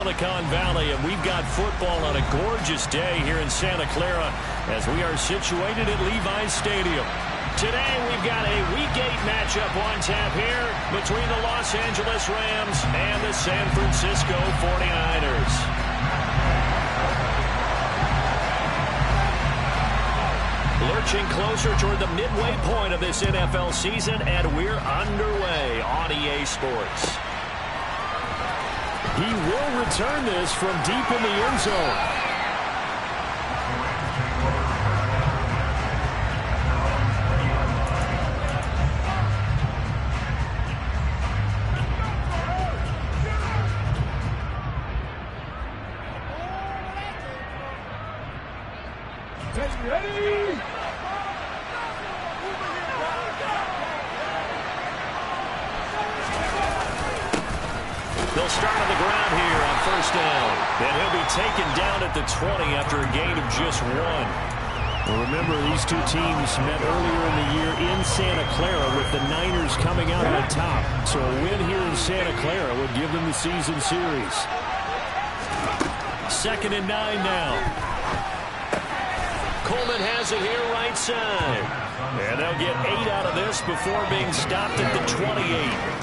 Silicon Valley, and we've got football on a gorgeous day here in Santa Clara as we are situated at Levi's Stadium. Today we've got a Week 8 matchup on tap here between the Los Angeles Rams and the San Francisco 49ers. Lurching closer toward the midway point of this NFL season, and we're underway on EA Sports. He will return this from deep in the end zone. They'll start on the ground here on first down. And he'll be taken down at the 20 after a gain of just 1. Well, remember, these two teams met earlier in the year in Santa Clara with the Niners coming out on top. So a win here in Santa Clara would give them the season series. 2nd and 9 now. Coleman has it here right side. And they'll get 8 out of this before being stopped at the 28.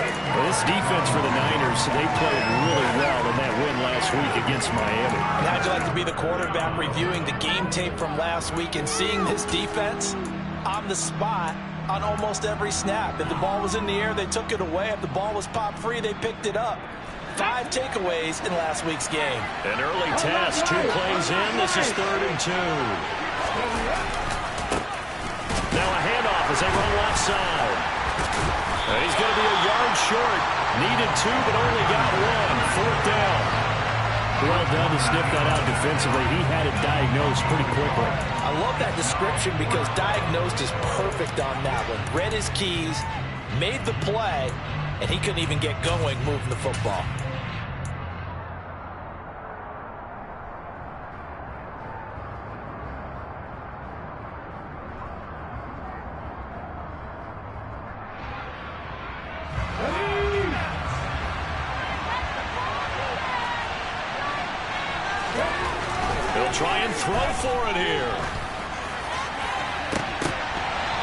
Well, this defense for the Niners, they played really well in that win last week against Miami. How'd you like to be the quarterback reviewing the game tape from last week and seeing this defense on the spot on almost every snap? If the ball was in the air, they took it away. If the ball was pop free, they picked it up. 5 takeaways in last week's game. An early test, 2 plays in. This is 3rd and 2. Now a handoff as they run left side. He's going to be a yard short. Needed 2, but only got 1. 4th down. Well done to sniff that out defensively. He had it diagnosed pretty quickly. I love that description because diagnosed is perfect on that one. Read his keys, made the play, and he couldn't even get going moving the football. Try and throw for it here.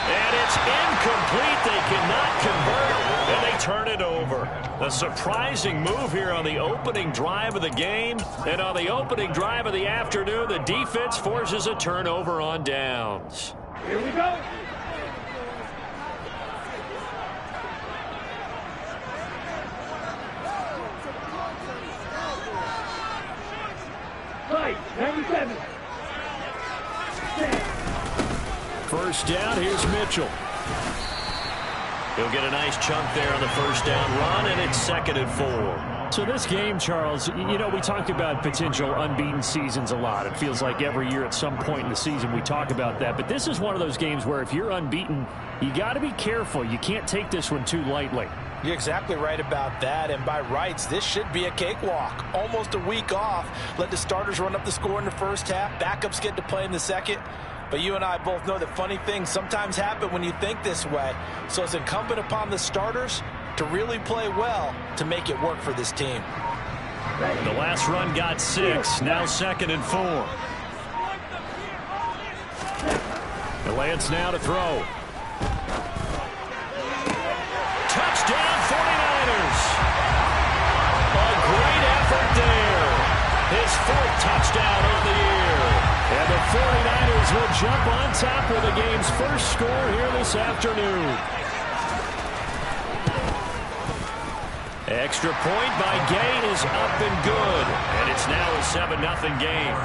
And it's incomplete. They cannot convert, and they turn it over. A surprising move here on the opening drive of the game. And on the opening drive of the afternoon, the defense forces a turnover on downs. Here we go. First down, here's Mitchell. He'll get a nice chunk there on the first down run, and it's 2nd and 4. So this game, Charles, you know, we talked about potential unbeaten seasons a lot. It feels like every year at some point in the season we talk about that. But this is one of those games where if you're unbeaten, you got to be careful. You can't take this one too lightly. You're exactly right about that, and by rights, this should be a cakewalk. Almost a week off. Let the starters run up the score in the first half. Backups get to play in the second. But you and I both know that funny things sometimes happen when you think this way. So it's incumbent upon the starters to really play well to make it work for this team. The last run got 6. Now 2nd and 4. The Lance now to throw. Touchdown 49ers. A great effort there. His 4th touchdown of the year. And the 49ers will jump on top with the game's first score here this afternoon. Extra point by Gay is up and good. And it's now a 7-0 game.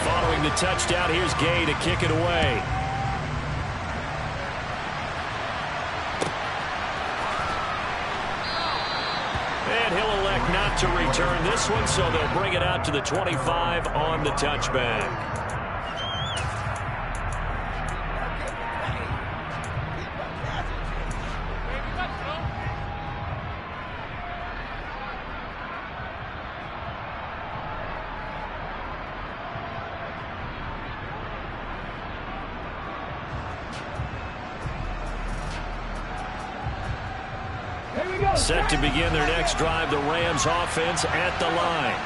Following the touchdown, here's Gay to kick it away. And he'll elect not to return this one, so they'll bring it out to the 25 on the touchback. Set to begin their next drive, the Rams offense at the line.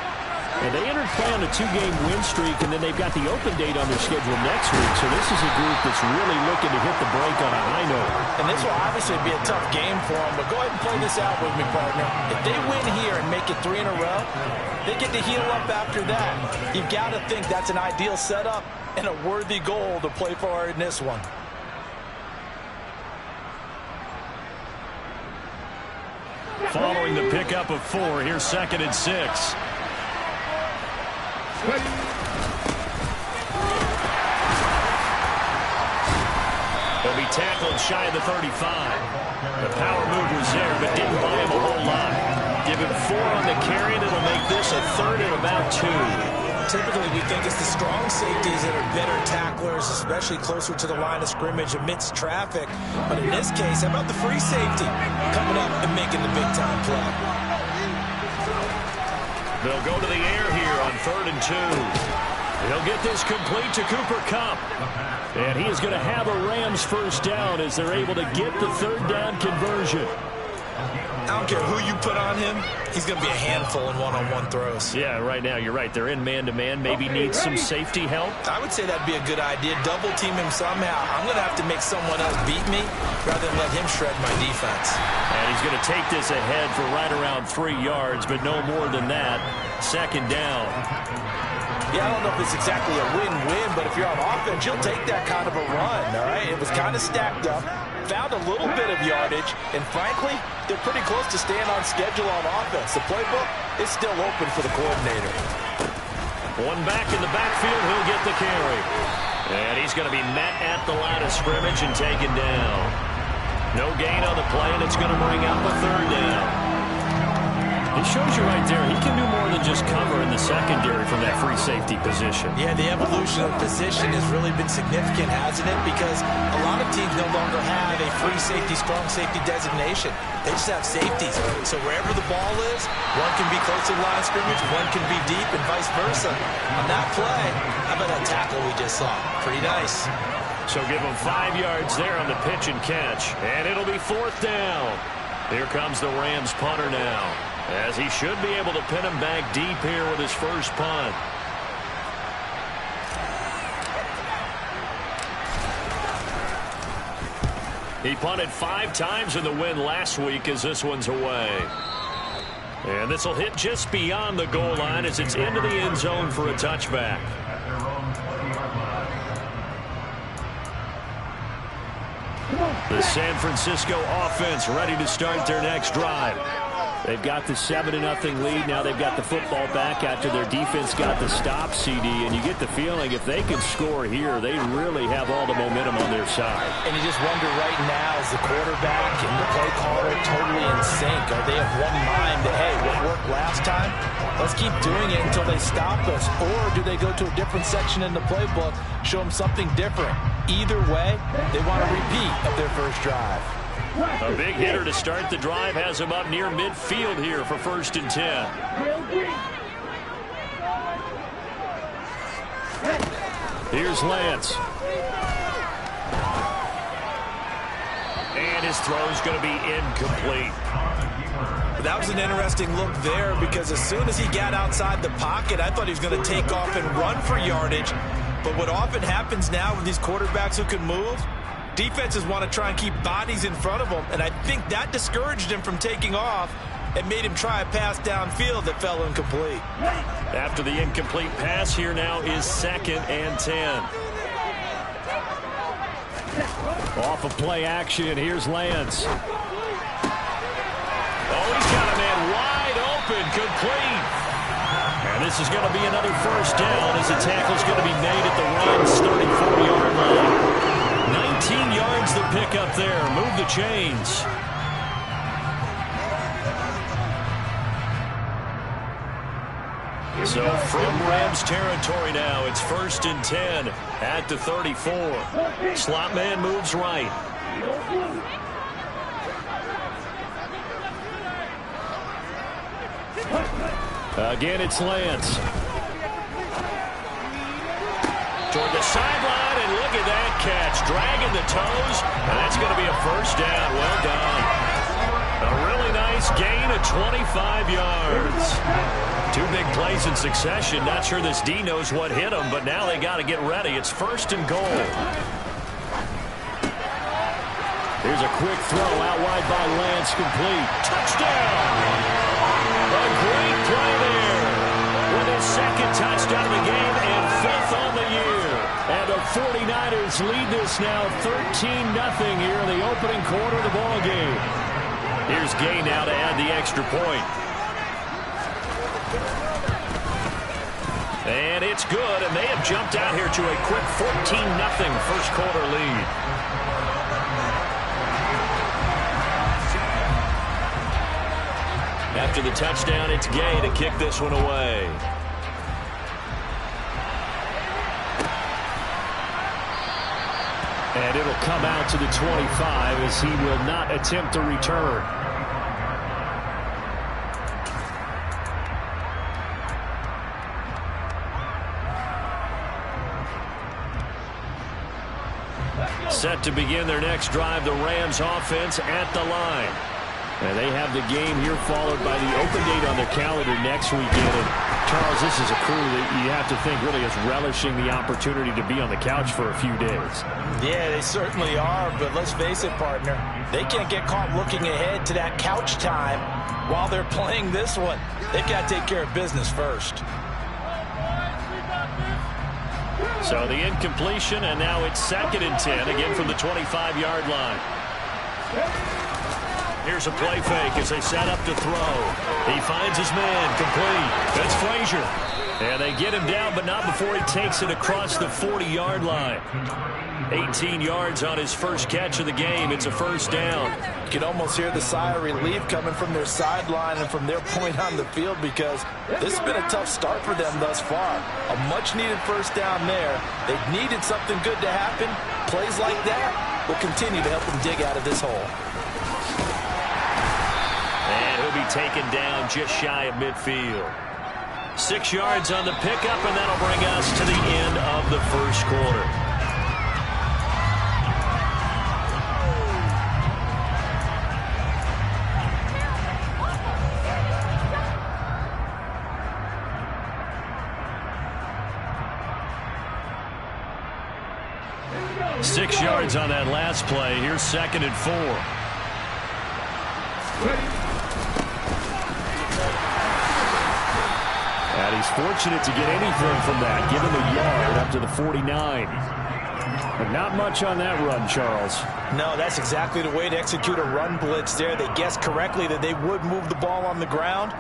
And they entered play on a 2-game win streak, and then they've got the open date on their schedule next week. So this is a group that's really looking to hit the break on a high note. And this will obviously be a tough game for them, but go ahead and play this out with me, partner. If they win here and make it 3 in a row, they get to heal up after that. You've got to think that's an ideal setup and a worthy goal to play for in this one. Following the pickup of 4, here's 2nd and 6. He'll be tackled shy of the 35. The power move was there, but didn't buy him a whole lot. Give him 4 on the carry, and it'll make this a 3rd and about 2. Typically, we think it's the strong safeties that are better tacklers, especially closer to the line of scrimmage amidst traffic. But in this case, how about the free safety coming up and making the big-time play? They'll go to the air here on 3rd and 2. He'll get this complete to Cooper Kupp. And he is going to have a Rams first down as they're able to get the 3rd down conversion. I don't care who you put on him, he's going to be a handful in one-on-one throws. Yeah, right now, you're right. They're in man-to-man. Maybe need some safety help. I would say that'd be a good idea. Double team him somehow. I'm going to have to make someone else beat me rather than let him shred my defense. And he's going to take this ahead for right around 3 yards, but no more than that. 2nd down. Yeah, I don't know if it's exactly a win-win, but if you're on offense, you'll take that kind of a run, all right? It was kind of stacked up, found a little bit of yardage, and frankly, they're pretty close to staying on schedule on offense. The playbook is still open for the coordinator. 1 back in the backfield, he'll get the carry. And he's going to be met at the line of scrimmage and taken down. No gain on the play, and it's going to bring up a 3rd down. It shows you right there, he can do more than just cover in the secondary from that free safety position. Yeah, the evolution of position has really been significant, hasn't it? Because a lot of teams no longer have a free safety, strong safety designation. They just have safeties. So wherever the ball is, one can be close to the line of scrimmage, one can be deep, and vice versa. On that play, how about that tackle we just saw? Pretty nice. So give him 5 yards there on the pitch and catch. And it'll be 4th down. Here comes the Rams punter now, as he should be able to pin him back deep here with his first punt. He punted 5 times in the win last week as this one's away. And this will hit just beyond the goal line as it's into the end zone for a touchback. The San Francisco offense ready to start their next drive. They've got the 7-0 lead. Now they've got the football back after their defense got the stop, CD. And you get the feeling if they can score here, they really have all the momentum on their side. And you just wonder right now, is the quarterback and the play caller totally in sync? Are they of one mind that, hey, what worked last time? Let's keep doing it until they stop us. Or do they go to a different section in the playbook, show them something different? Either way, they want a repeat of their first drive. A big hitter to start the drive has him up near midfield here for 1st and 10. Here's Lance. And his throw's going to be incomplete. That was an interesting look there because as soon as he got outside the pocket, I thought he was going to take off and run for yardage. But what often happens now with these quarterbacks who can move, defenses want to try and keep bodies in front of them, and I think that discouraged him from taking off and made him try a pass downfield that fell incomplete. After the incomplete pass, here now is 2nd and 10. Off of play action, here's Lance. Oh, he's got a man wide open, complete. And this is going to be another first down as the tackle's going to be made at the Rams' 34-yard line. 19 yards to pick up there. Move the chains. So from Rams territory now, it's 1st and 10 at the 34. Slot man moves right. Again, it's Lance. Toward the sideline, and look at that catch. Dragging the toes, and that's going to be a first down. Well done. A really 25 yards. Two big plays in succession. Not sure this D knows what hit him, but now they got to get ready. It's 1st and goal. Here's a quick throw out wide by Lance, complete. Touchdown! A great play there. With his 2nd touchdown of the game and 5th on the year. And the 49ers lead this now 13-0 here in the opening quarter of the ball game. Here's Gay now to add the extra point. And it's good, and they have jumped out here to a quick 14-0 first quarter lead. After the touchdown, it's Gay to kick this one away. And it'll come out to the 25 as he will not attempt to return. Set to begin their next drive, the Rams offense at the line. And they have the game here followed by the open date on their calendar next weekend. And Charles, this is a crew that you have to think really is relishing the opportunity to be on the couch for a few days. Yeah, they certainly are, but let's face it, partner. They can't get caught looking ahead to that couch time while they're playing this one. They've got to take care of business first. So the incompletion, and now it's 2nd and 10, again from the 25-yard line. Here's a play fake as they set up to throw. He finds his man, complete. That's Frazier. And they get him down, but not before he takes it across the 40-yard line. 18 yards on his first catch of the game. It's a 1st down. You can almost hear the sigh of relief coming from their sideline and from their point on the field, because this has been a tough start for them thus far. A much-needed 1st down there. They've needed something good to happen. Plays like that will continue to help them dig out of this hole. And he'll be taken down just shy of midfield. 6 yards on the pickup, and that'll bring us to the end of the first quarter. Six yards on that last play. Here's 2nd and 4. And he's fortunate to get anything from that, given the yard up to the 49. But not much on that run, Charles. No, that's exactly the way to execute a run blitz there. They guessed correctly that they would move the ball on the ground,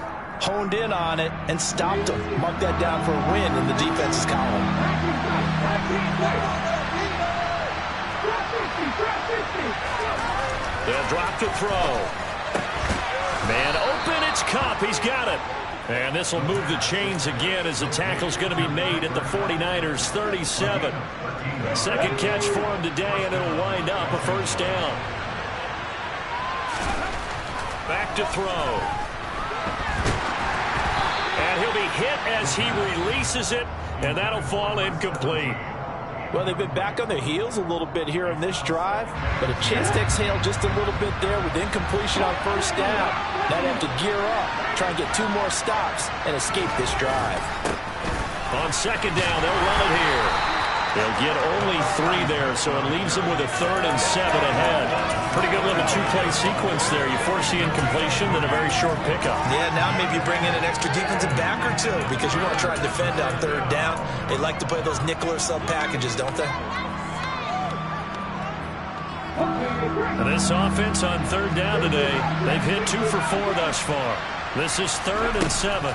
honed in on it, and stopped them. Mark that down for a win in the defense's column. They'll drop to throw. Man open, it's Cup. He's got it. And this will move the chains again as the tackle's going to be made at the 49ers 37. 2nd catch for him today, and it'll wind up a 1st down. Back to throw. And he'll be hit as he releases it, and that'll fall incomplete. Well, they've been back on their heels a little bit here in this drive, but a chance to exhale just a little bit there with incompletion on 1st down. Now they have to gear up, try and get 2 more stops, and escape this drive. On 2nd down, they'll run it here. They'll get only 3 there, so it leaves them with a 3rd and 7 ahead. Pretty good little 2-play sequence there. You force the incompletion, then a very short pickup. Yeah, now maybe you bring in an extra defensive back or 2 because you want to try and defend on 3rd down. They like to play those nickel or sub packages, don't they? This offense on 3rd down today, they've hit 2 for 4 thus far. This is 3rd and 7.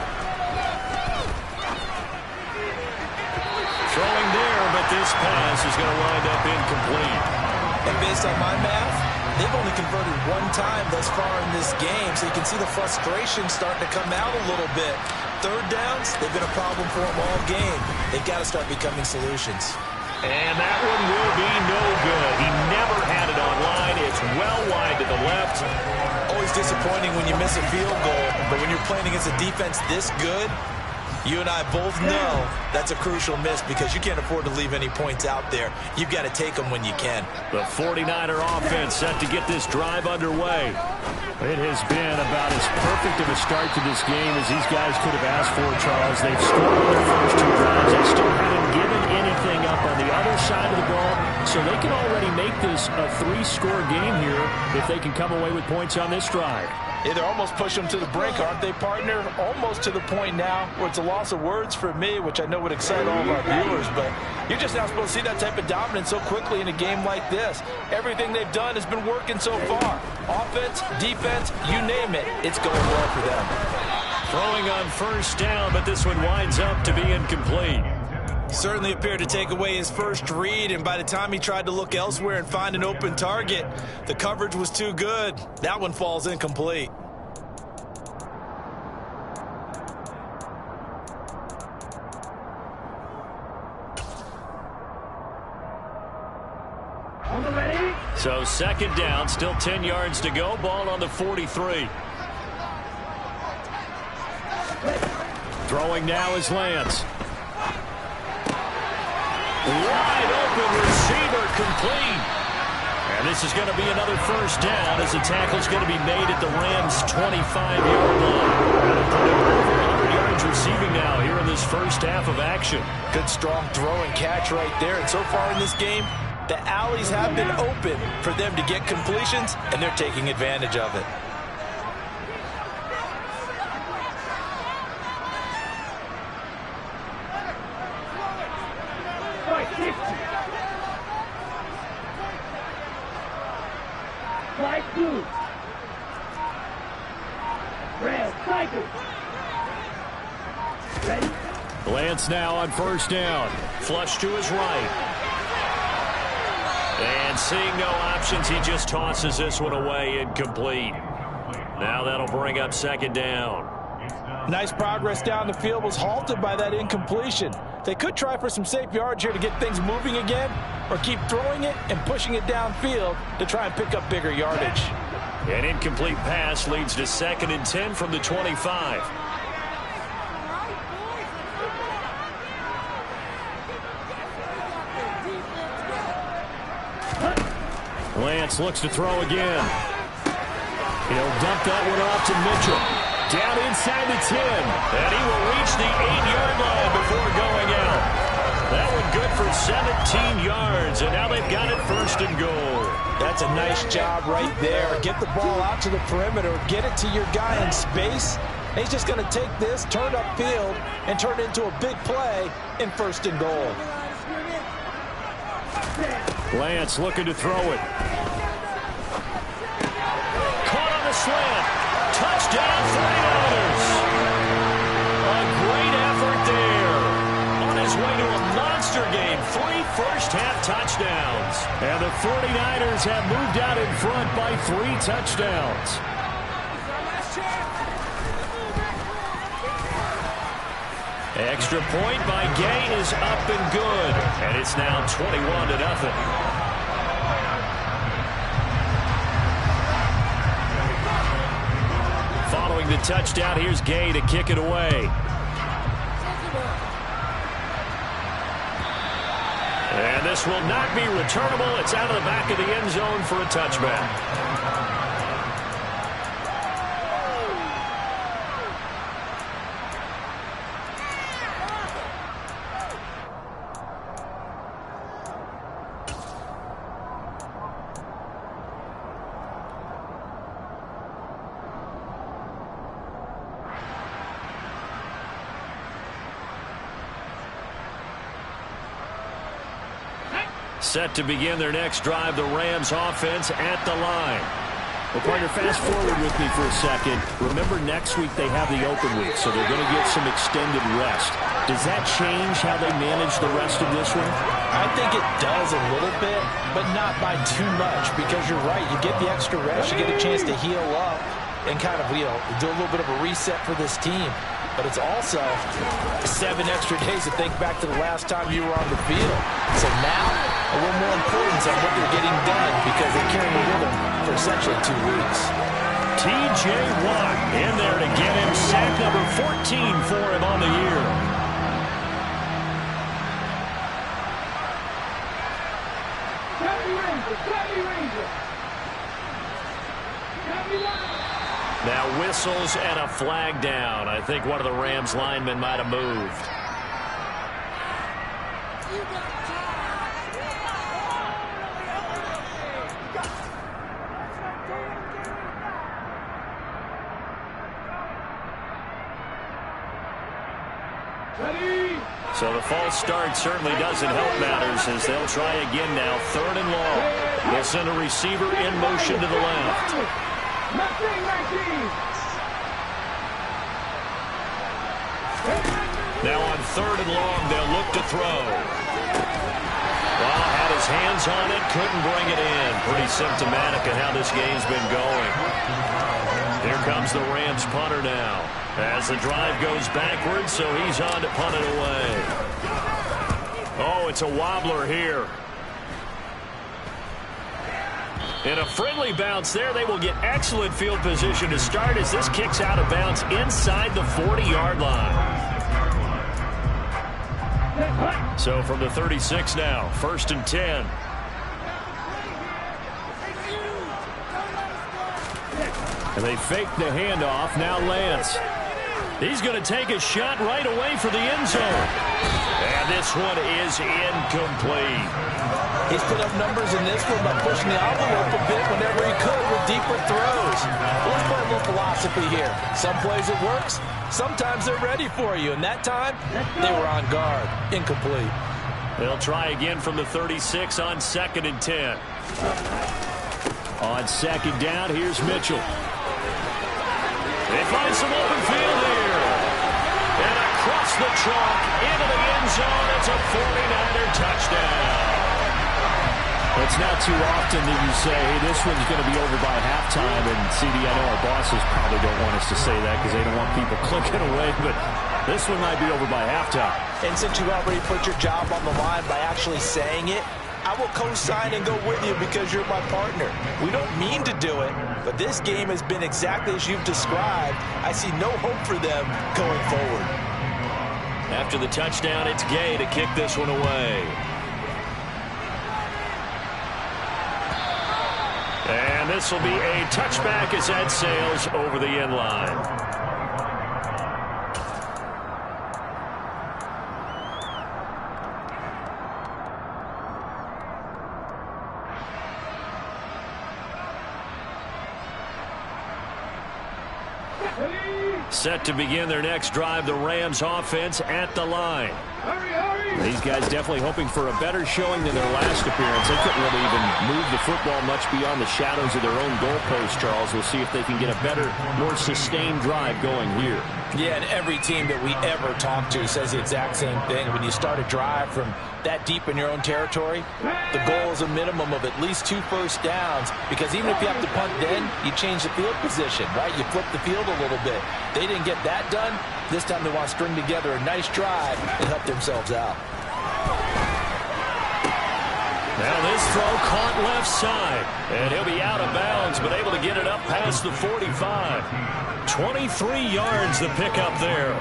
Throwing there, but this pass is going to wind up incomplete. And based on my math, they've only converted 1 time thus far in this game, so you can see the frustration starting to come out a little bit. 3rd downs, they've been a problem for them all game. They've got to start becoming solutions. And that one will be no good. He never had it online. It's well wide to the left. Always disappointing when you miss a field goal, but when you're playing against a defense this good, You and I both know that's a crucial miss because you can't afford to leave any points out there. You've got to take them when you can. The 49er offense set to get this drive underway. It has been about as perfect of a start to this game as these guys could have asked for, Charles. They've scored on their first 2 drives. They still haven't given anything up on the other side of the ball, so they can already make this a 3-score game here if they can come away with points on this drive. Yeah, they're almost pushing them to the brink, aren't they, partner? Almost to the point now where it's a loss of words for me, which I know would excite all of our viewers, but you're just now supposed to see that type of dominance so quickly in a game like this. Everything they've done has been working so far. Offense, defense, you name it, it's going well for them. Throwing on first down, but this one winds up to be incomplete. Certainly appeared to take away his first read, and by the time he tried to look elsewhere and find an open target, the coverage was too good. That one falls incomplete. So second down, still 10 yards to go. Ball on the 43. Throwing now is Lance. Wide open receiver, complete. And this is going to be another first down as the tackle's going to be made at the Rams' 25-yard line. That'll put him over 100 yards receiving now here in this first half of action. Good strong throw and catch right there. And so far in this game, the alleys have been open for them to get completions, and they're taking advantage of it. Lance now on first down. Flush to his right. And seeing no options, he just tosses this one away, incomplete. Now that'll bring up second down. Nice progress down the field was halted by that incompletion. They could try for some safe yards here to get things moving again, or keep throwing it and pushing it downfield to try and pick up bigger yardage. An incomplete pass leads to 2nd and 10 from the 25. Lance looks to throw again. He'll dump that one off to Mitchell. Down inside the 10. And he will reach the 8-yard line before going out. That one good for 17 yards. And now they've got it 1st and goal. That's a nice job right there. Get the ball out to the perimeter. Get it to your guy in space. And he's just going to take this, turn upfield, and turn it into a big play in 1st and goal. Lance looking to throw it. Caught on the slant. Touchdown 49ers. A great effort there. On his way to a monster game. 3 first-half touchdowns. And the 49ers have moved out in front by 3 touchdowns. Extra point by Gay is up and good. And it's now 21-0. Following the touchdown, here's Gay to kick it away. And this will not be returnable. It's out of the back of the end zone for a touchback. Set to begin their next drive, the Rams offense at the line. Well, partner, fast forward with me for a second. Remember, next week they have the open week, so they're going to get some extended rest. Does that change how they manage the rest of this one? I think it does a little bit, but not by too much, because you're right. You get the extra rest, you get a chance to heal up and kind of, do a little bit of a reset for this team. But it's also 7 extra days to think back to the last time you were on the field. So now, a little more importance on what they're getting done because they're carrying it with them for essentially 2 weeks. T.J. Watt in there to get him sack number 14 for him on the year. Now whistles and a flag down. I think one of the Rams linemen might have moved. So the false start certainly doesn't help matters as they'll try again now. 3rd and long. They'll send a receiver in motion to the left. Now on 3rd and long, they'll look to throw. Well, had his hands on it, couldn't bring it in. Pretty symptomatic of how this game's been going. Here comes the Rams punter now. As the drive goes backwards, so he's on to punt it away. Oh, it's a wobbler here. And a friendly bounce there. They will get excellent field position to start as this kicks out of bounds inside the 40-yard line. So from the 36 now, 1st and 10. And they fake the handoff. Now Lance. He's going to take a shot right away for the end zone. And this one is incomplete. He's put up numbers in this one by pushing the envelope a bit whenever he could with deeper throws. Let's play a little philosophy here. Some plays it works. Sometimes they're ready for you. And that time, they were on guard. Incomplete. They'll try again from the 36 on 2nd and 10. On 2nd down, here's Mitchell. They find some open field here. And across the chalk into the end zone. It's a 49er touchdown. It's not too often that you say, hey, this one's going to be over by halftime. And, CD, I know our bosses probably don't want us to say that because they don't want people clicking away. But this one might be over by halftime. And since you already put your job on the line by actually saying it, I will co-sign and go with you because you're my partner. We don't mean to do it, but this game has been exactly as you've described. I see no hope for them going forward. After the touchdown, it's Gay to kick this one away. And this will be a touchback as that sails over the end line. Set to begin their next drive, the Rams offense at the line. These guys definitely hoping for a better showing than their last appearance. They couldn't really even move the football much beyond the shadows of their own goalpost, Charles. We'll see if they can get a better, more sustained drive going here. Yeah, and every team that we ever talk to says the exact same thing. When you start a drive from that deep in your own territory, the goal is a minimum of at least 2 first downs, because even if you have to punt then, you change the field position, right? You flip the field a little bit. They didn't get that done. This time they want to string together a nice drive and help themselves out. Now this throw caught left side, and he'll be out of bounds, but able to get it up past the 45. 23 yards the pickup there.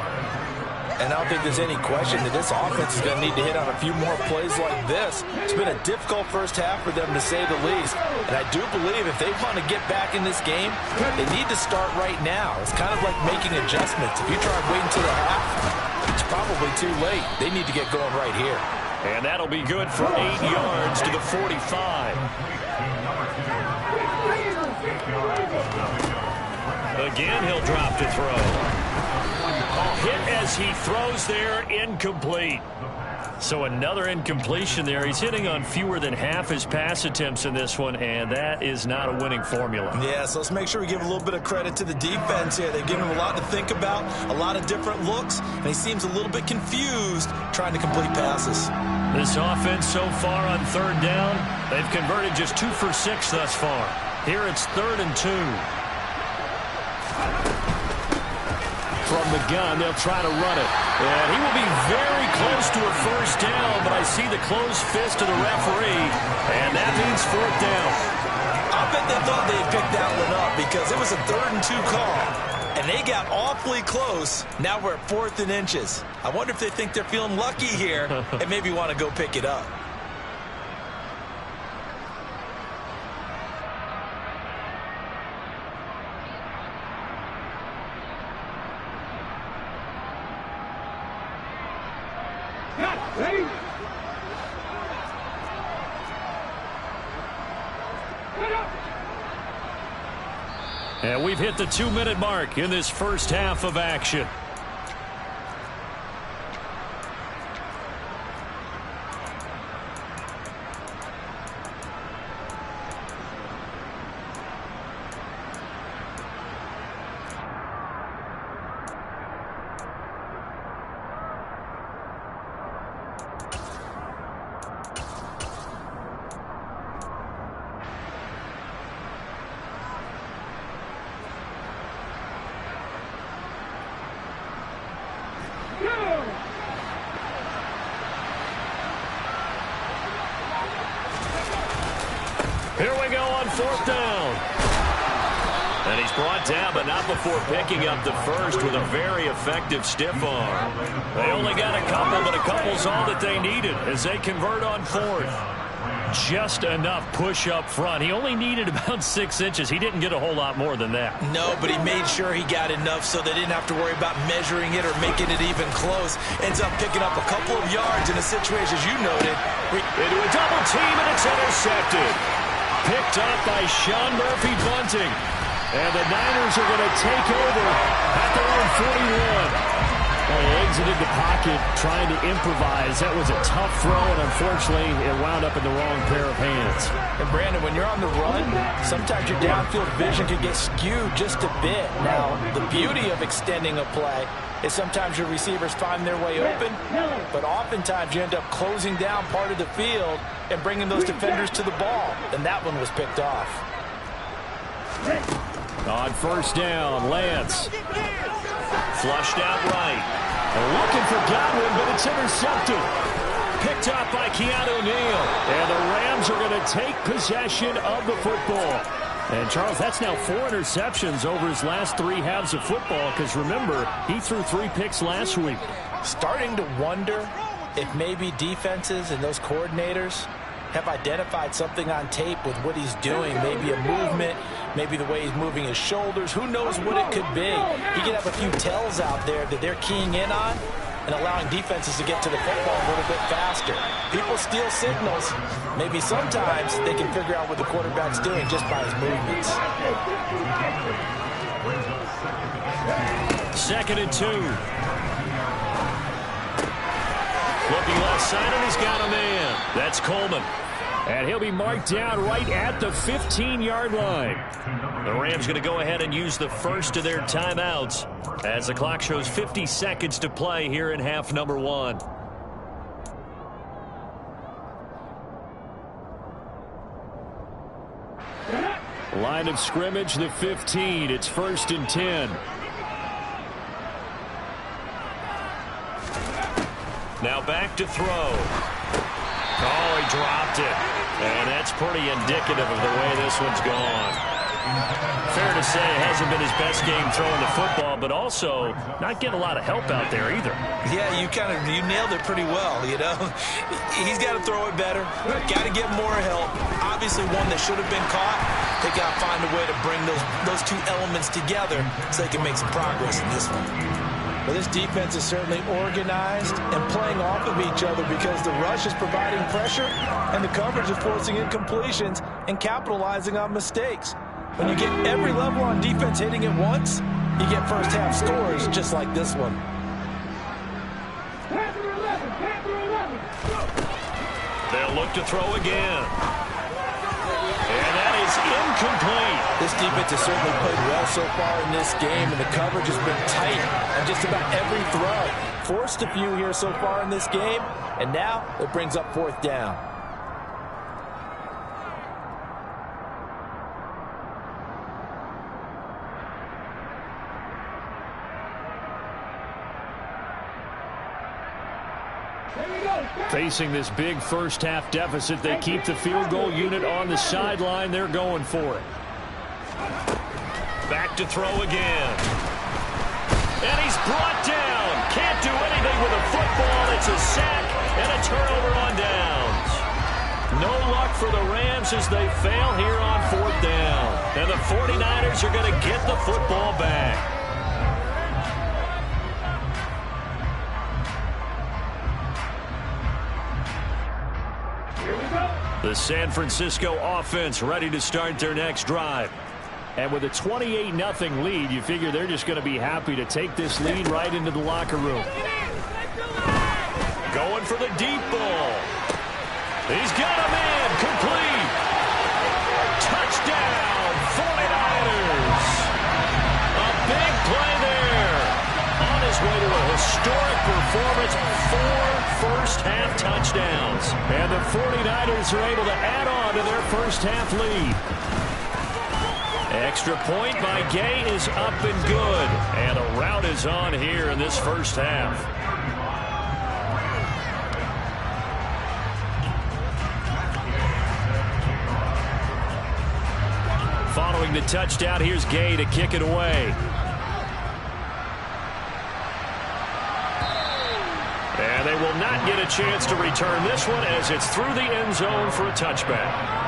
And I don't think there's any question that this offense is going to need to hit on a few more plays like this. It's been a difficult first half for them, to say the least. And I do believe if they want to get back in this game, they need to start right now. It's kind of like making adjustments. If you try and wait until the half, it's probably too late. They need to get going right here. And that'll be good for 8 yards to the 45. Again, he'll drop to throw. Hit as he throws there, incomplete. So another incompletion there. He's hitting on fewer than half his pass attempts in this one, and that is not a winning formula. Yeah, so let's make sure we give a little bit of credit to the defense here. They've given him a lot to think about, a lot of different looks, and he seems a little bit confused trying to complete passes. This offense so far on 3rd down, they've converted just 2 for 6 thus far. Here it's 3rd and 2. From the gun, they'll try to run it. And he will be very close to a first down, but I see the closed fist of the referee, and that means 4th down. I bet they thought they had picked that one up, because it was a 3rd and 2 call, and they got awfully close. Now we're at 4th and inches. I wonder if they think they're feeling lucky here and maybe want to go pick it up. And we've hit the 2-minute mark in this first half of action. Here we go on 4th down. And he's brought down, but not before picking up the first with a very effective stiff arm. They only got a couple, but a couple's all that they needed as they convert on 4th. Just enough push up front. He only needed about 6 inches. He didn't get a whole lot more than that. No, but he made sure he got enough so they didn't have to worry about measuring it or making it even close. Ends up picking up a couple of yards in a situation, as you noted. Into a double team, and it's intercepted. Picked up by Sean Murphy Bunting. And the Niners are going to take over at their own 41. Well, he exited the pocket trying to improvise. That was a tough throw, and unfortunately, it wound up in the wrong pair of hands. And, Brandon, when you're on the run, sometimes your downfield vision can get skewed just a bit. Now, the beauty of extending a play is sometimes your receivers find their way open, but oftentimes you end up closing down part of the field and bringing those defenders to the ball, and that one was picked off. On 1st down, Lance. Flushed out right. Looking for Godwin, but it's intercepted. Picked up by Keanu Neal. And the Rams are going to take possession of the football. And, Charles, that's now 4 interceptions over his last 3 halves of football, because, remember, he threw 3 picks last week. Starting to wonder if maybe defenses and those coordinators have identified something on tape with what he's doing. Maybe a movement, maybe the way he's moving his shoulders. Who knows what it could be? He could have a few tells out there that they're keying in on and allowing defenses to get to the football a little bit faster. People steal signals. Maybe sometimes they can figure out what the quarterback's doing just by his movements. 2nd and 2. Looking left side, and he's got a man. That's Coleman. And he'll be marked down right at the 15-yard line. The Rams going to go ahead and use the first of their timeouts as the clock shows 50 seconds to play here in half number 1. Line of scrimmage, the 15. It's 1st and 10. Now back to throw. Oh, he dropped it. And that's pretty indicative of the way this one's gone. Fair to say it hasn't been his best game throwing the football, but also not getting a lot of help out there either. Yeah, you nailed it pretty well, you know. He's got to throw it better. Got to get more help. Obviously one that should have been caught. They got to find a way to bring those 2 elements together so they can make some progress in this one. Well, this defense is certainly organized and playing off of each other because the rush is providing pressure and the coverage is forcing incompletions and capitalizing on mistakes. When you get every level on defense hitting at once, you get first half scores just like this one. They'll look to throw again. And that is incomplete. This defense has certainly played well so far in this game, and the coverage has been tight on just about every throw. Forced a few here so far in this game, and now it brings up 4th down. Facing this big first half deficit, they keep the field goal unit on the sideline. They're going for it. Back to throw again. And he's brought down. Can't do anything with a football. It's a sack and a turnover on downs. No luck for the Rams as they fail here on 4th down. And the 49ers are going to get the football back. The San Francisco offense ready to start their next drive. And with a 28-0 lead, you figure they're just going to be happy to take this lead right into the locker room. Going for the deep ball. He's got a man complete. Touchdown, 49ers. A big play there. On his way to a historic performance, 4 first-half touchdowns. And the 49ers are able to add on to their first-half lead. Extra point by Gay is up and good. And a rout is on here in this first half. Following the touchdown, here's Gay to kick it away. And they will not get a chance to return this one as it's through the end zone for a touchback.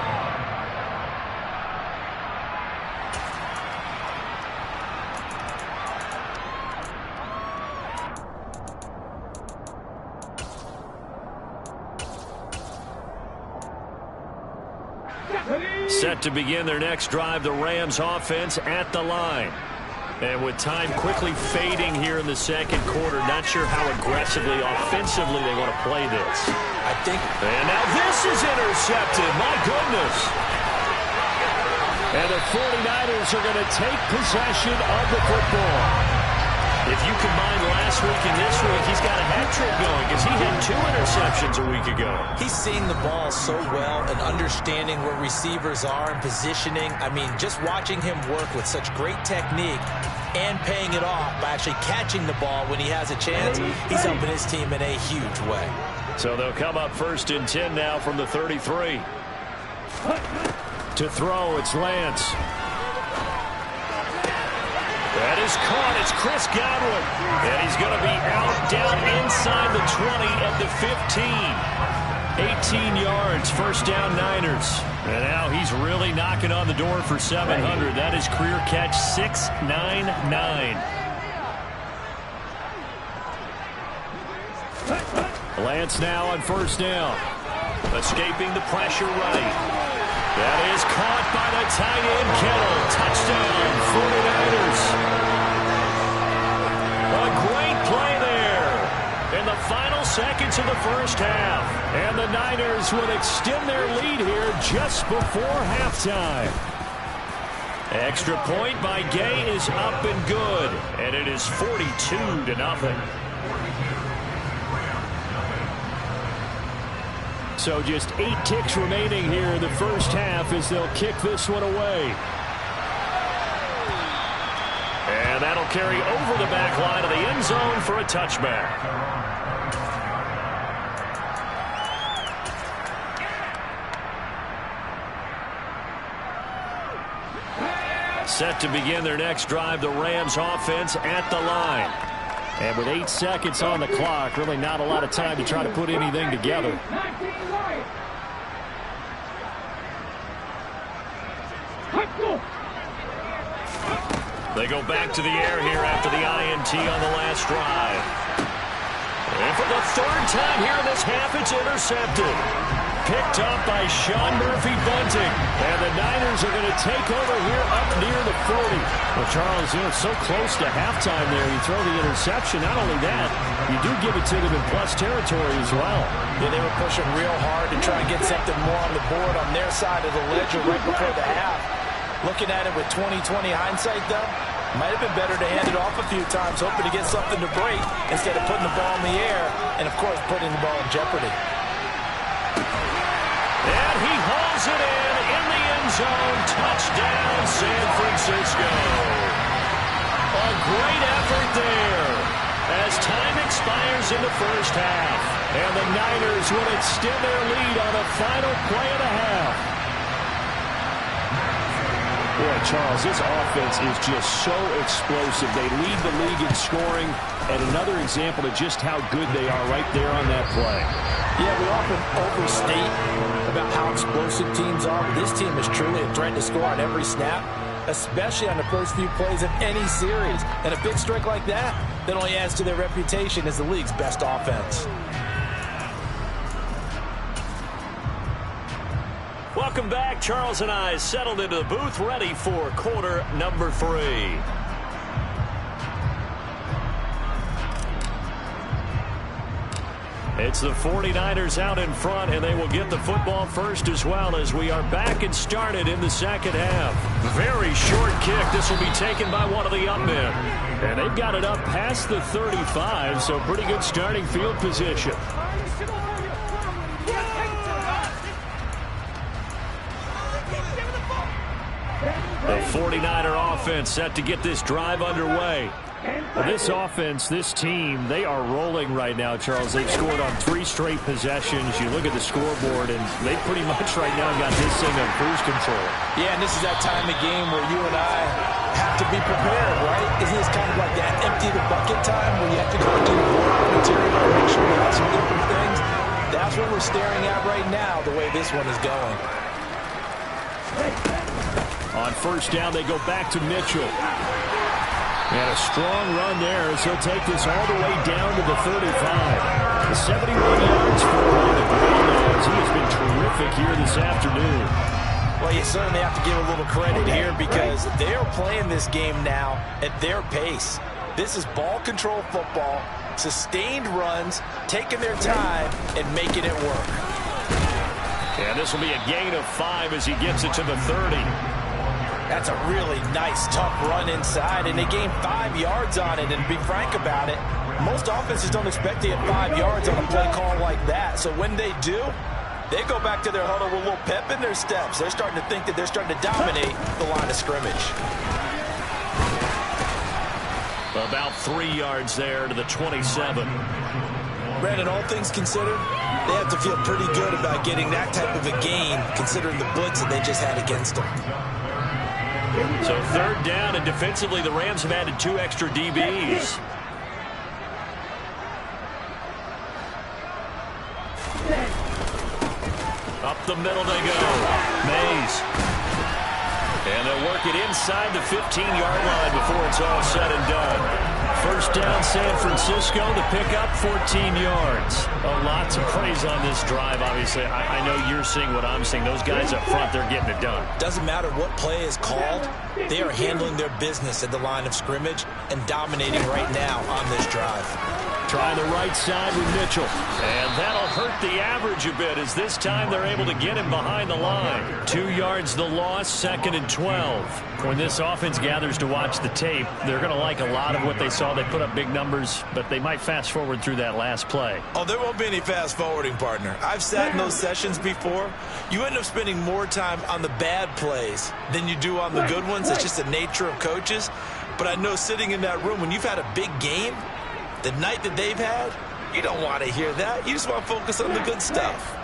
Set to begin their next drive, the Rams offense at the line. And with time quickly fading here in the second quarter, not sure how aggressively, offensively they want to play this. And now this is intercepted. My goodness. And the 49ers are going to take possession of the football. If you combine last week and this week, he's got a hat trick going because he had 2 interceptions a week ago. He's seeing the ball so well and understanding where receivers are and positioning. I mean, just watching him work with such great technique and paying it off by actually catching the ball when he has a chance, he's helping his team in a huge way. So they'll come up 1st and 10 now from the 33. To throw, it's Lance. That is caught. It's Chris Godwin. And he's going to be out down inside the 20 at the 15. 18 yards, first down Niners. And now he's really knocking on the door for 700. That is career catch 699. Lance now on first down. Escaping the pressure right. That is caught by the tight end, Kittle. Touchdown, 49ers. A great play there in the final seconds of the first half. And the Niners would extend their lead here just before halftime. Extra point by Gay is up and good. And it is 42-0. So just 8 ticks remaining here in the first half as they'll kick this one away. And that'll carry over the back line of the end zone for a touchback. Set to begin their next drive, the Rams offense at the line. And with 8 seconds on the clock, really not a lot of time to try to put anything together. They go back to the air here after the INT on the last drive. And for the 3rd time here in this half, it's intercepted. Picked up by Sean Murphy-Bunting. And the Niners are going to take over here up near the 40. Well, Charles, you know, it's so close to halftime there. You throw the interception. Not only that, you do give it to them in plus territory as well. Yeah, they were pushing real hard to try and get something more on the board on their side of the ledger right before the half. Looking at it with 20/20 hindsight, though, might have been better to hand it off a few times, hoping to get something to break instead of putting the ball in the air and, of course, putting the ball in jeopardy. And he hauls it in the end zone. Touchdown, San Francisco. A great effort there as time expires in the first half. And the Niners will extend their lead on the final play of the half. Boy, Charles, this offense is just so explosive. They lead the league in scoring, and another example of just how good they are right there on that play. Yeah, we often overstate about how explosive teams are, but this team is truly a threat to score on every snap, especially on the first few plays of any series. And a big strike like that only adds to their reputation as the league's best offense. Welcome back. Charles and I settled into the booth, ready for quarter number 3. It's the 49ers out in front, and they will get the football first as well as we are back and started in the second half. Very short kick. This will be taken by one of the up men. And they've got it up past the 35, so pretty good starting field position. The 49er offense set to get this drive underway. Well, this offense, this team, they are rolling right now, Charles. They've scored on 3 straight possessions. You look at the scoreboard, and they pretty much right now got this thing on cruise control. Yeah, and this is that time of game where you and I have to be prepared, right? Isn't this kind of like that empty the bucket time where you have to go into your work material and make sure you have some different things? That's what we're staring at right now, the way this one is going. On first down, they go back to Mitchell. And a strong run there as he'll take this all the way down to the 35. The 71 yards for him on the ground as he has been terrific here this afternoon. Well, you certainly have to give a little credit here because they are playing this game now at their pace. This is ball control football, sustained runs, taking their time, and making it work. And this will be a gain of 5 as he gets it to the 30. That's a really nice, tough run inside, and they gained 5 yards on it. And to be frank about it, most offenses don't expect to get 5 yards on a play call like that. So when they do, they go back to their huddle with a little pep in their steps. They're starting to think that they're starting to dominate the line of scrimmage. About 3 yards there to the 27. Brandon, all things considered, they have to feel pretty good about getting that type of a gain, considering the blitz that they just had against them. So third down, and defensively, the Rams have added 2 extra DBs. Up the middle they go. Mays. And they'll work it inside the 15-yard line before it's all said and done. First down, San Francisco to pick up 14 yards. Lots of praise on this drive, obviously. I know you're seeing what I'm seeing. Those guys up front, they're getting it done. Doesn't matter what play is called. They are handling their business at the line of scrimmage and dominating right now on this drive. Try the right side with Mitchell. And that'll hurt the average a bit as this time they're able to get him behind the line. 2 yards the loss, 2nd and 12. When this offense gathers to watch the tape, they're going to like a lot of what they saw. They put up big numbers, but they might fast forward through that last play. Oh, there won't be any fast forwarding, partner. I've sat in those sessions before. You end up spending more time on the bad plays than you do on the good ones. It's just the nature of coaches. But I know sitting in that room, when you've had a big game, the night that they've had, you don't want to hear that. You just want to focus on the good stuff.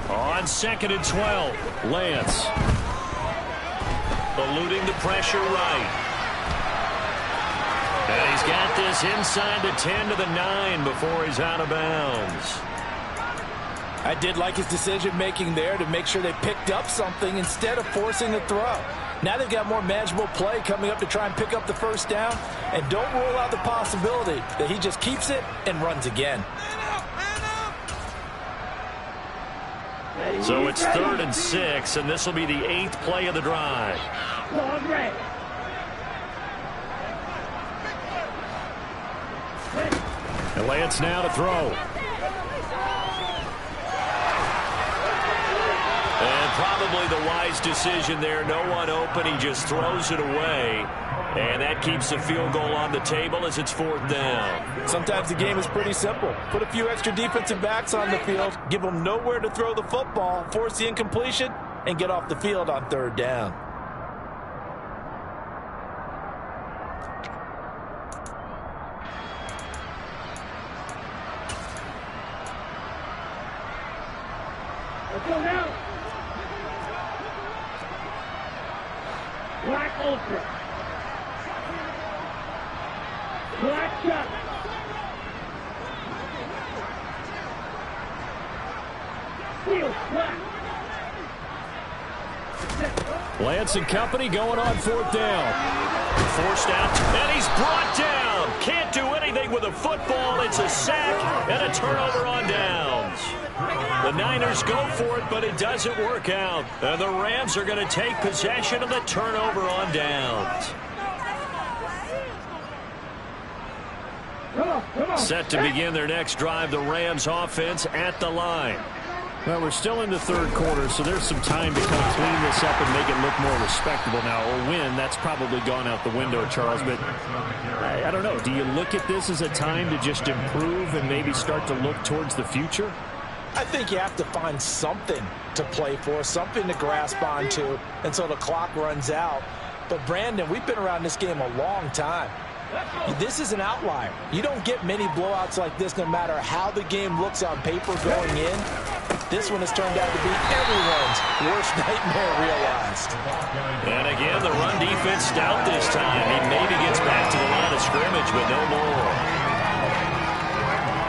On 2nd and 12, Lance. Eluding the pressure right. And he's got this inside the 10 to the 9 before he's out of bounds. I did like his decision-making there to make sure they picked up something instead of forcing the throw. Now they've got more manageable play coming up to try and pick up the first down. And don't rule out the possibility that he just keeps it and runs again. So it's 3rd and 6, and this will be the 8th play of the drive. And Lance now to throw. And probably the wise decision there. No one open. He just throws it away. And that keeps the field goal on the table as it's 4th down. Sometimes the game is pretty simple. Put a few extra defensive backs on the field, give them nowhere to throw the football, force the incompletion, and get off the field on 3rd down. Let's go now. Black Ultra. Black Chuck. Steel Black. Lance and company going on 4th down. Forced out, and he's brought down. Can't do anything with a football. It's a sack and a turnover on downs. The Niners go for it, but it doesn't work out. And the Rams are going to take possession of the turnover on downs. Set to begin their next drive, the Rams offense at the line. Well, we're still in the 3rd quarter, so there's some time to kind of clean this up and make it look more respectable now. Or win, that's probably gone out the window, Charles. But I don't know. Do you look at this as a time to just improve and maybe start to look towards the future? I think you have to find something to play for, something to grasp onto until the clock runs out. But, Brandon, we've been around this game a long time. This is an outlier. You don't get many blowouts like this no matter how the game looks on paper going in. This one has turned out to be everyone's worst nightmare realized. And again, the run defense stout this time. He maybe gets back to the line of scrimmage, but no more.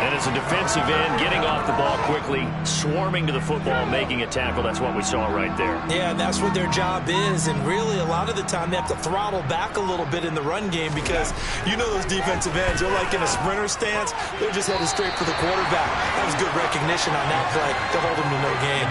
And as a defensive end, getting off the ball quickly, swarming to the football, making a tackle. That's what we saw right there. Yeah, that's what their job is. And really, a lot of the time, they have to throttle back a little bit in the run game because you know those defensive ends, they're like in a sprinter stance. They're just headed straight for the quarterback. That was good recognition on that play to hold them to no gain.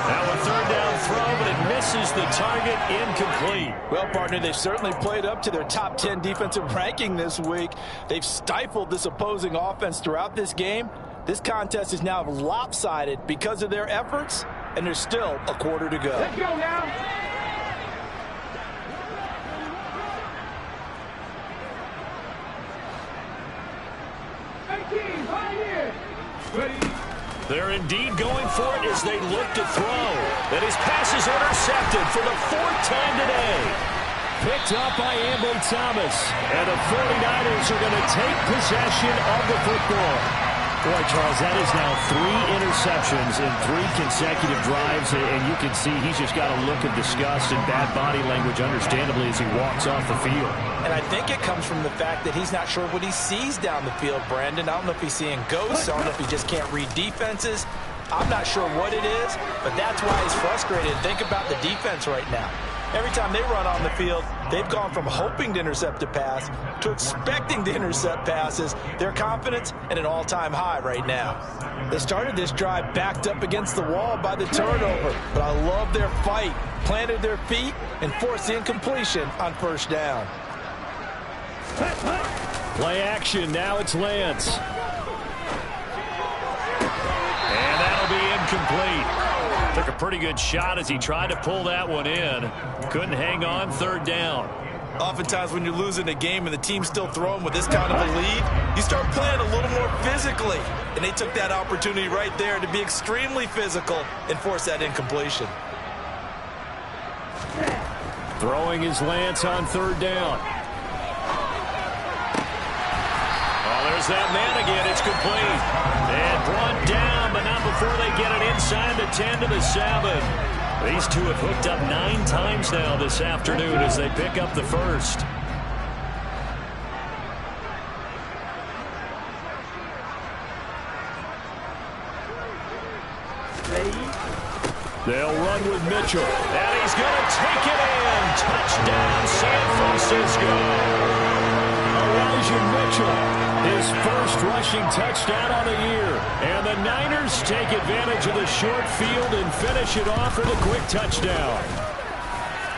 Now a 3rd down throw, but it misses the target, incomplete. Well, partner, they've certainly played up to their top 10 defensive ranking this week. They've stifled this opposing offense throughout this game. This contest is now lopsided because of their efforts, and there's still a quarter to go. Let's go now. They're indeed going for it as they look to throw. And his pass is intercepted for the 4th time today. Picked up by Ambly Thomas. And the 49ers are going to take possession of the football. Boy, Charles, that is now 3 interceptions in 3 consecutive drives, and you can see he's just got a look of disgust and bad body language, understandably, as he walks off the field. And I think it comes from the fact that he's not sure what he sees down the field, Brandon. I don't know if he's seeing ghosts. I don't know if he just can't read defenses. I'm not sure what it is, but that's why he's frustrated. Think about the defense right now. Every time they run on the field, they've gone from hoping to intercept a pass to expecting to intercept passes. Their confidence at an all-time high right now. They started this drive backed up against the wall by the turnover, but I love their fight. Planted their feet and forced the incompletion on 1st down. Play action. Now it's Lance. And that'll be incomplete. Took a pretty good shot as he tried to pull that one in. Couldn't hang on. 3rd down. Oftentimes when you're losing a game and the team's still throwing with this kind of a lead, you start playing a little more physically. And they took that opportunity right there to be extremely physical and force that incompletion. Throwing is Lance on 3rd down. Oh, there's that man again. It's complete. And brought down, but not before they get it inside the 10 to the 7. These two have hooked up 9 times now this afternoon as they pick up the 1st. They'll run with Mitchell. And he's going to take it in. Touchdown, San Francisco. Elijah Mitchell, his first rushing touchdown on the year. And the Niners take advantage of the short field and finish it off with a quick touchdown.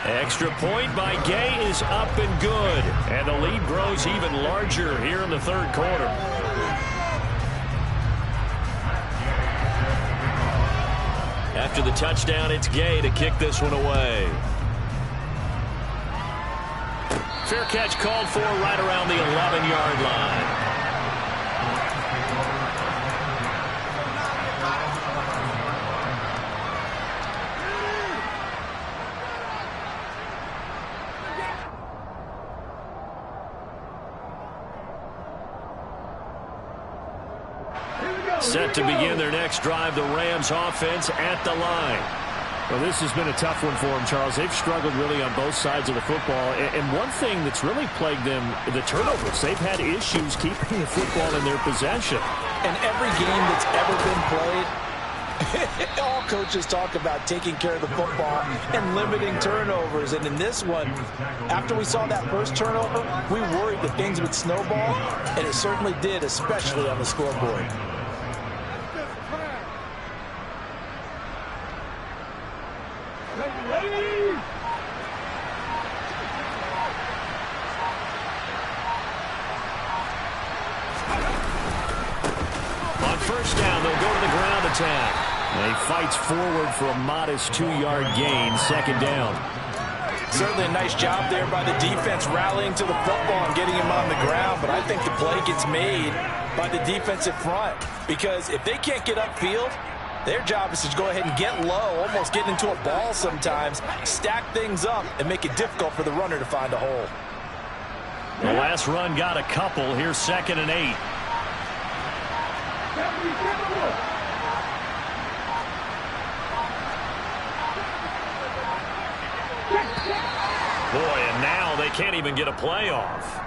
Extra point by Gay is up and good. And the lead grows even larger here in the 3rd quarter. After the touchdown, it's Gay to kick this one away. Fair catch called for right around the 11-yard line. Set Set to begin their next drive, the Rams offense at the line. Well, this has been a tough one for them, Charles. They've struggled really on both sides of the football. And one thing that's really plagued them, the turnovers. They've had issues keeping the football in their possession. And every game that's ever been played, all coaches talk about taking care of the football and limiting turnovers. And in this one, after we saw that first turnover, we worried that things would snowball, and it certainly did, especially on the scoreboard. On first down, they'll go to the ground attack. And he fights forward for a modest 2-yard gain, second down. Certainly a nice job there by the defense rallying to the football and getting him on the ground, but I think the play gets made by the defensive front, because if they can't get upfield, their job is to go ahead and get low, almost get into a ball sometimes, stack things up, and make it difficult for the runner to find a hole. The last run got a couple. Here's 2nd and 8. Boy, and now they can't even get a play off.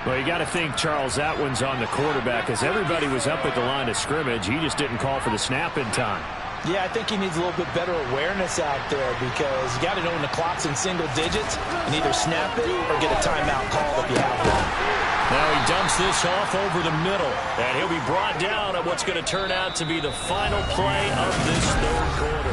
Well, you got to think, Charles, that one's on the quarterback, because everybody was up at the line of scrimmage. He just didn't call for the snap in time. Yeah, I think he needs a little bit better awareness out there, because you got to know when the clock's in single digits and either snap it or get a timeout call if you have one. Now he dumps this off over the middle, and he'll be brought down at what's going to turn out to be the final play of this third quarter.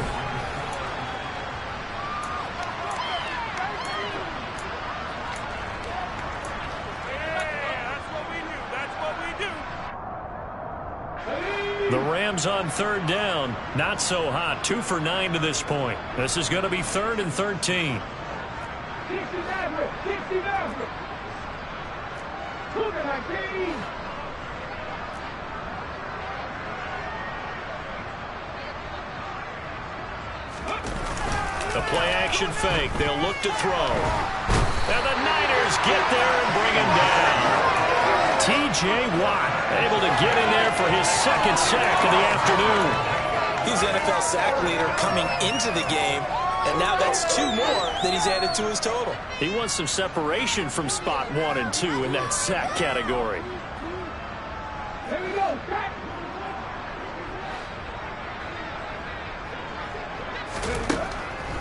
The Rams on third down, not so hot. 2 for 9 to this point. This is going to be 3rd and 13. The play-action fake. They'll look to throw. And the Niners get there and bring him down. T.J. Watt able to get in there for his 2nd sack of the afternoon. He's NFL sack leader coming into the game, and now that's 2 more that he's added to his total. He wants some separation from spot 1 and 2 in that sack category. Here we go, sack.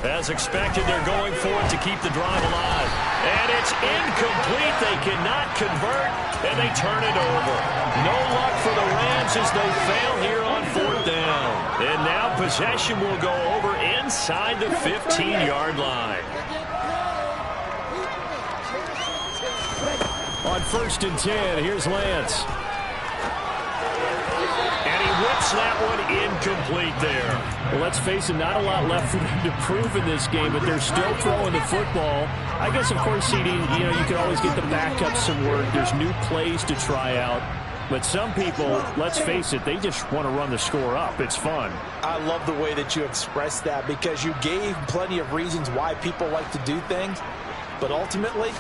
As expected, they're going for it to keep the drive alive. And it's incomplete. They cannot convert, and they turn it over. No luck for the Rams as they fail here on 4th down. And now possession will go over inside the 15-yard line. On 1st and 10, here's Lance. Whips that one incomplete there. Well, let's face it, not a lot left for them to prove in this game, but they're still throwing the football. I guess, of course, CD, you can always get the backups some work. There's new plays to try out. But some people, let's face it, they just want to run the score up. It's fun. I love the way that you expressed that, because you gave plenty of reasons why people like to do things. But ultimately,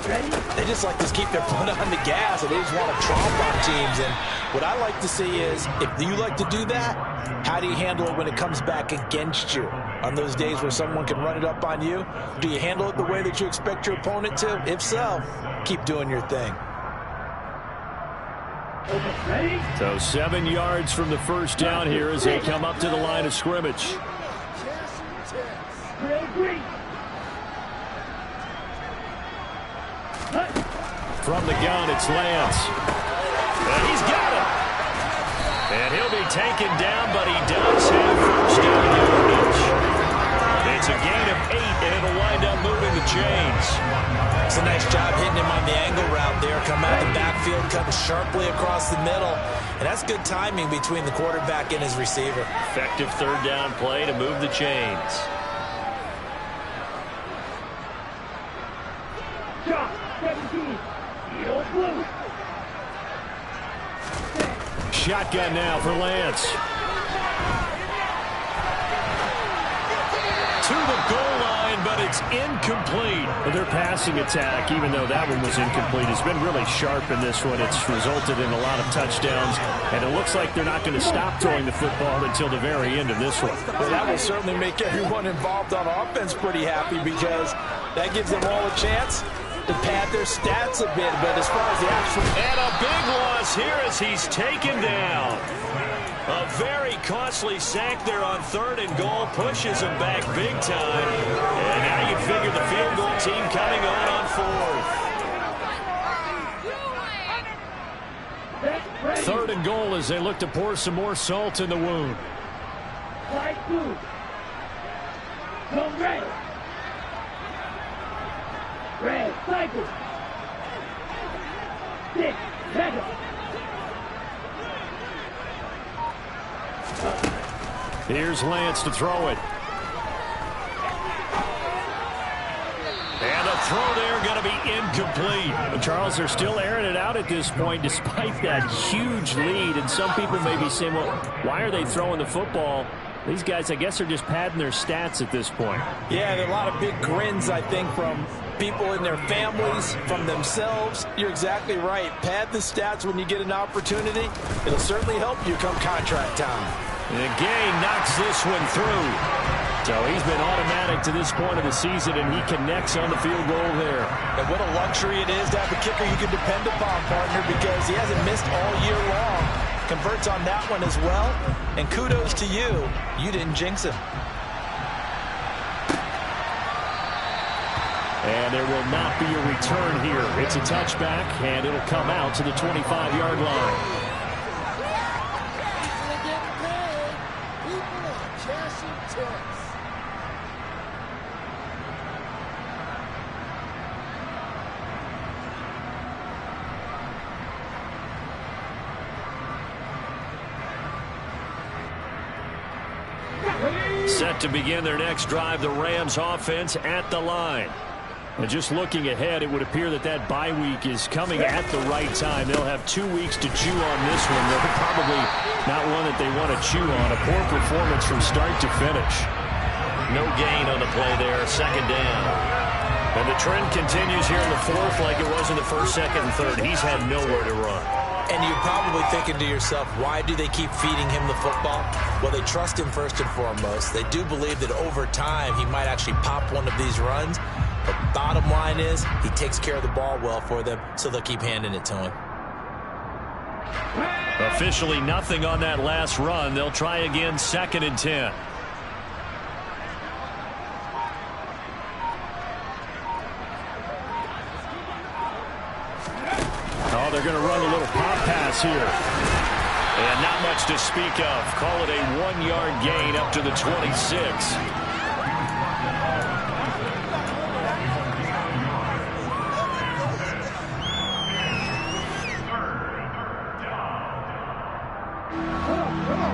they just like to keep their foot on the gas, and they just want to tromp on teams. And what I like to see is, if you like to do that, how do you handle it when it comes back against you? On those days where someone can run it up on you, do you handle it the way that you expect your opponent to? If so, keep doing your thing. So 7 yards from the first down here as they come up to the line of scrimmage. From the gun, it's Lance. And he's got him. And he'll be taken down, but he does have first down yardage. It's a gain of 8, and it'll wind up moving the chains. It's a nice job hitting him on the angle route there. Come out the backfield, cutting sharply across the middle. And that's good timing between the quarterback and his receiver. Effective 3rd down play to move the chains. Shotgun now for Lance. To the goal line, but it's incomplete. Their passing attack, even though that one was incomplete, has been really sharp in this one. It's resulted in a lot of touchdowns, and it looks like they're not going to stop throwing the football until the very end of this one. Well, that will certainly make everyone involved on offense pretty happy, because that gives them all a chance to pad their stats a bit. But as far as the actual... And a big loss here as he's taken down. A very costly sack there on 3rd and goal pushes him back big time. And now you figure the field goal team coming on 4th. 3rd and goal as they look to pour some more salt in the wound. Right through. Go red. Red, cycle. 6, mega. Here's Lance to throw it. And a throw there going to be incomplete. Charles, they're still airing it out at this point despite that huge lead. And some people may be saying, well, why are they throwing the football? These guys, I guess, are just padding their stats at this point. Yeah, there are a lot of big grins, I think, from people in their families, from themselves. You're exactly right. Pad the stats when you get an opportunity. It'll certainly help you come contract time. And Gang knocks this one through. So he's been automatic to this point of the season, and he connects on the field goal there. And what a luxury it is to have a kicker you can depend upon, partner, because he hasn't missed all year long. Converts on that one as well. And kudos to you. You didn't jinx him. And there will not be a return here. It's a touchback, and it'll come out to the 25-yard line. Set to begin their next drive, the Rams offense at the line. And just looking ahead, it would appear that that bye week is coming at the right time. They'll have 2 weeks to chew on this one. They're probably not one that they want to chew on. A poor performance from start to finish. No gain on the play there, 2nd down. And the trend continues here in the 4th like it was in the 1st, 2nd, and 3rd. He's had nowhere to run. And you're probably thinking to yourself, why do they keep feeding him the football? Well, they trust him first and foremost. They do believe that over time he might actually pop one of these runs. But bottom line is he takes care of the ball well for them, so they'll keep handing it to him. Officially nothing on that last run. They'll try again, 2nd and 10. Oh, they're going to run a little pop pass here. And not much to speak of. Call it a 1-yard gain up to the 26.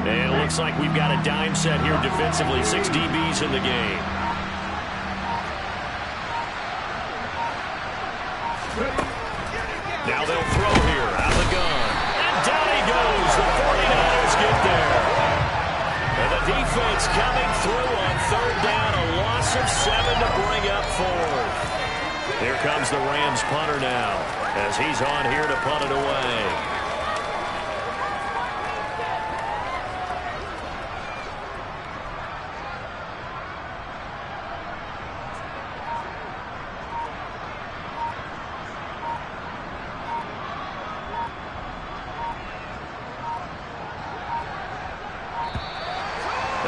And it looks like we've got a dime set here defensively. 6 DBs in the game. Now they'll throw here out of the gun. And down he goes. The 49ers get there. And the defense coming through on 3rd down. A loss of 7 to bring up 4th. Here comes the Rams punter now as he's on here to punt it away.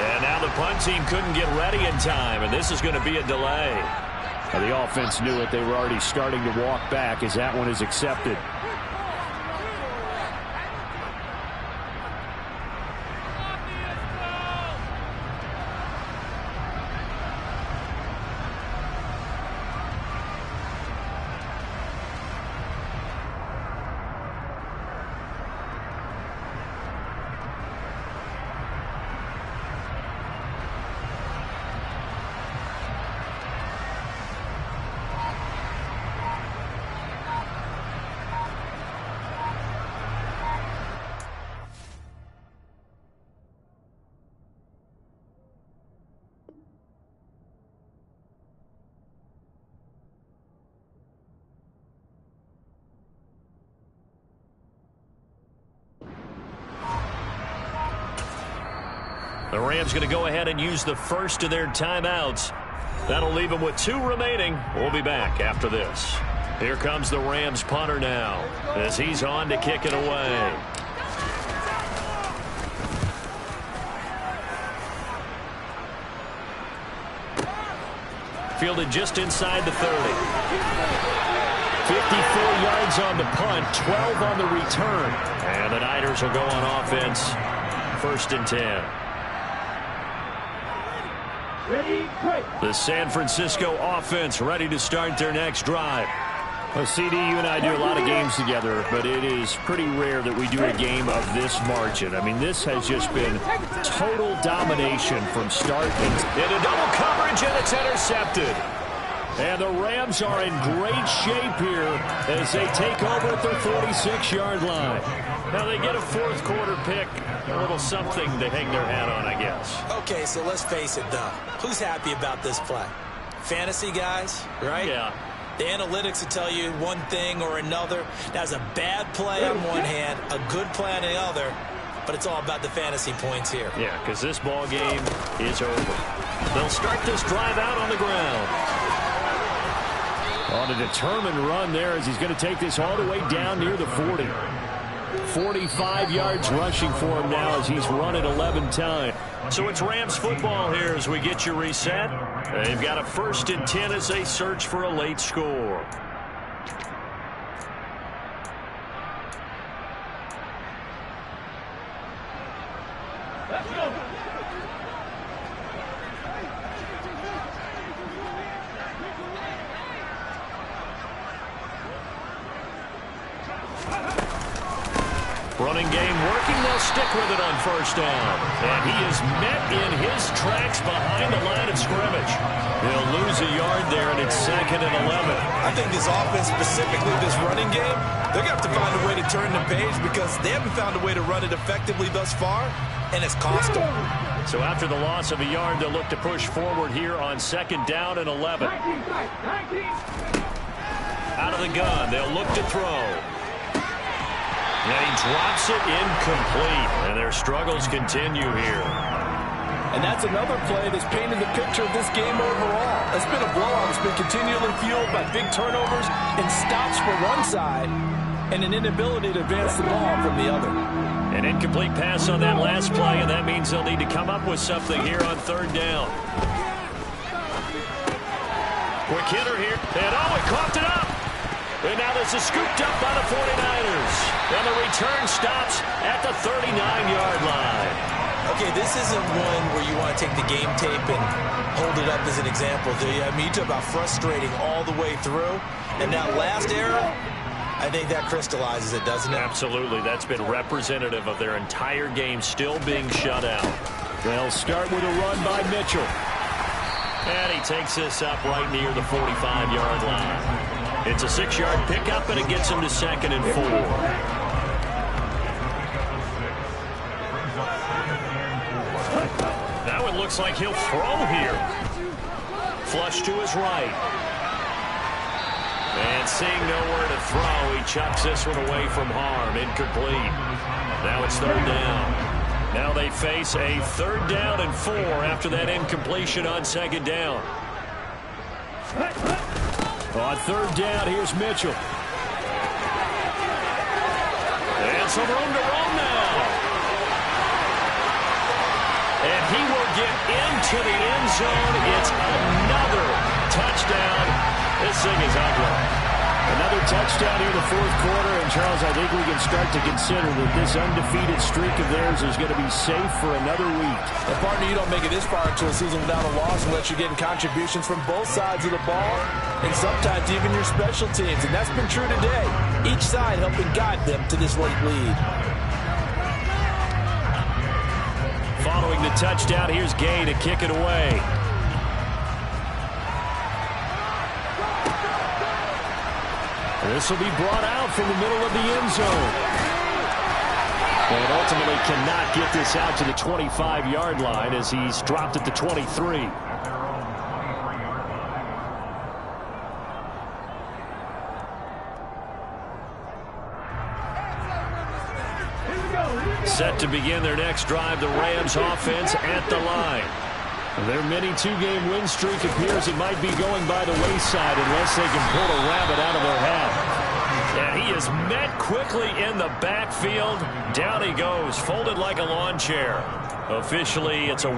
And now the punt team couldn't get ready in time, and this is going to be a delay. Now the offense knew it. They were already starting to walk back as that one is accepted. The Rams going to go ahead and use the first of their timeouts. That'll leave them with 2 remaining. We'll be back after this. Here comes the Rams punter now as he's on to kick it away. Fielded just inside the 30. 54 yards on the punt, 12 on the return. And the Niners will go on offense. 1st and 10. The San Francisco offense ready to start their next drive. Well, CD, you and I do a lot of games together, but it is pretty rare that we do a game of this margin. I mean, this has just been total domination from start. Into double coverage, and it's intercepted. And the Rams are in great shape here as they take over at their 46-yard line. Now they get a 4th quarter pick, a little something to hang their hat on, I guess. Okay, so let's face it, though. Who's happy about this play? Fantasy guys, right? Yeah. The analytics will tell you one thing or another. That's a bad play on one hand, a good play on the other, but it's all about the fantasy points here. Yeah, because this ball game is over. They'll start this drive out on the ground. On a determined run there as he's going to take this all the way down near the 40. 45 yards rushing for him now as he's run it 11 times. So it's Rams football here as we get you reset. They've got a 1st and 10 as they search for a late score. Let's go. Running game working. They'll stick with it on 1st down. And he is met in his tracks behind the line of scrimmage. They'll lose a yard there, and it's 2nd and 11. I think this offense, specifically this running game, they're going to have to find a way to turn the page because they haven't found a way to run it effectively thus far, and it's cost them. So after the loss of a yard, they'll look to push forward here on 2nd down and 11. 19. Out of the gun, they'll look to throw. And he drops it incomplete, and their struggles continue here. And that's another play that's painted the picture of this game overall. It's been a blowout. It's been continually fueled by big turnovers and stops for one side and an inability to advance the ball from the other. An incomplete pass on that last play, and that means they'll need to come up with something here on 3rd down. Quick hitter here, and he coughed it up. And now this is scooped up by the 49ers. And the return stops at the 39-yard line. Okay, this isn't one where you want to take the game tape and hold it up as an example, do you? I mean, you talk about frustrating all the way through. And that last error, I think that crystallizes it, doesn't it? Absolutely. That's been representative of their entire game still being shut out. They'll start with a run by Mitchell. And he takes this up right near the 45-yard line. It's a 6-yard pickup, and it gets him to 2nd and 4. Now it looks like he'll throw here. Flush to his right. And seeing nowhere to throw, he chucks this one away from harm. Incomplete. Now it's 3rd down. Now they face a 3rd down and 4 after that incompletion on 2nd down. On 3rd down, here's Mitchell. And some room to roam now. And he will get into the end zone. It's another touchdown. This thing is ugly. Another touchdown here in the 4th quarter. And, Charles, I think we can start to consider that this undefeated streak of theirs is going to be safe for another week. And, partner, you don't make it this far into a season without a loss unless you're getting contributions from both sides of the ball and sometimes even your special teams. And that's been true today. Each side helping guide them to this late lead. Following the touchdown, here's Gay to kick it away. This will be brought out from the middle of the end zone. And ultimately cannot get this out to the 25-yard line as he's dropped at the 23. Set to begin their next drive, the Rams offense at the line. Their mini two-game win streak appears it might be going by the wayside unless they can pull a rabbit out of their hat. And he is met quickly in the backfield. Down he goes, folded like a lawn chair. Officially, it's a